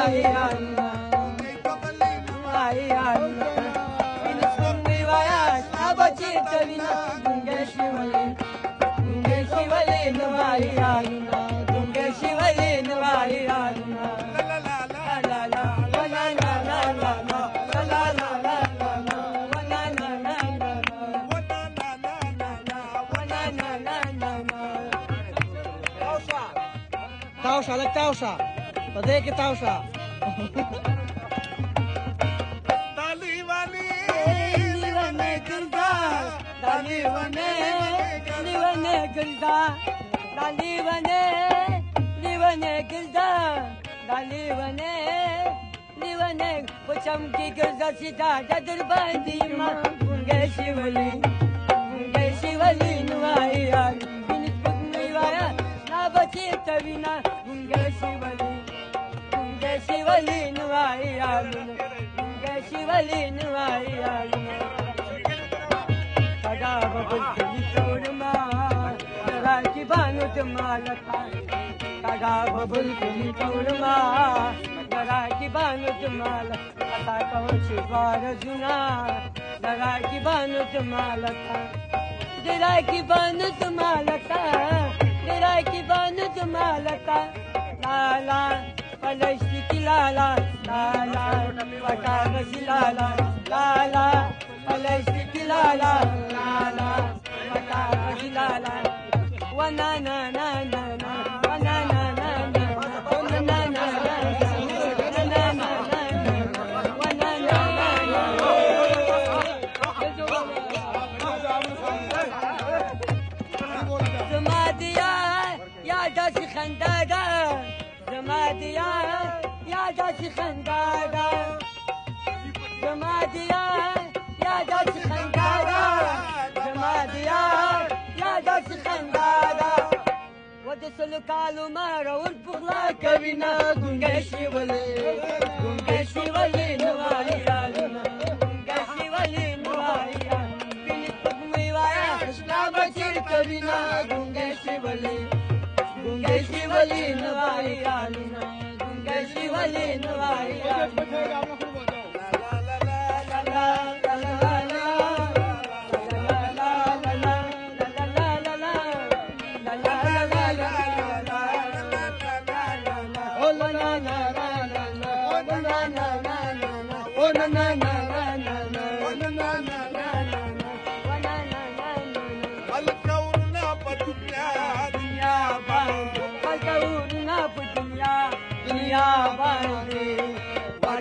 نوايانا نوايانا بنسكن روايات أبجي تبينا دنجشي ولي نوايانا دنجشي ولي نوايانا لا لا لا لا لا لا لا لا لا Tausa, lek tausa. Padeke tausa. Dalivane girda, dalivane girda, dalivane girda, dalivane Koçam ki girda sita dadır bandima Gungeshi wali nuwayan Binis pugmi waya Nabati tavina Gungeshi wali nuwayan Gungeshi wali nuwayan Kada babul kili chorma Nara ki banu tumalata Kada babul kili chorma Nara ki banu tumalata Ata kaho shivara juna Nara ki banu tumalata Nara ki banu tumalata Nara ki banu tumalata La la Palashti ki la la La la Patagasi la la La la Palashti ki la la La la Patagasi la la Wa na na na na na Wa na na na na Wa na na na خندادا زماديا يا داسي خندادا زماديا يا داسي خندادا زماديا يا داسي خندادا ودسل كالو مارا والبغلا كبينا قنقشي ولي نوايا قنقشي ولي نوايا بنت بقمي ويا لا بصير كبينا قنقشي ولي نوايانا Gungeshi wali نوايانا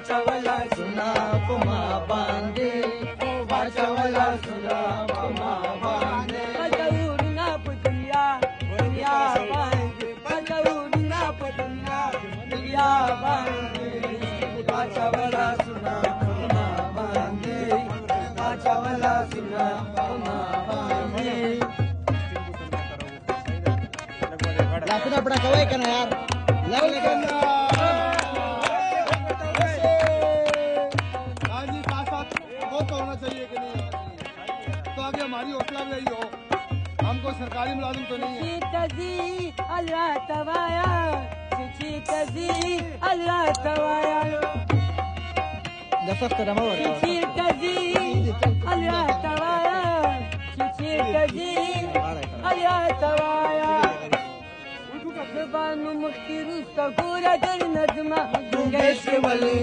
Wachawala suna puma bande, wachawala suna puma bande. Wachawurna pudunya, dunya bande. Wachawurna pudunya, dunya bande. Wachawala suna puma bande, wachawala suna puma bande. Lapna pada kawai kana yaar, lag legana. हमारी हौसला भी यही हो हमको सरकारी मुलाजिम तो नहीं है अल्लाह तवाया अल्लाह तवाया دفقت انا ما अल्लाह तवाया अल्लाह तवाया زبان مختير استغفر در نظمه Gungeshi wali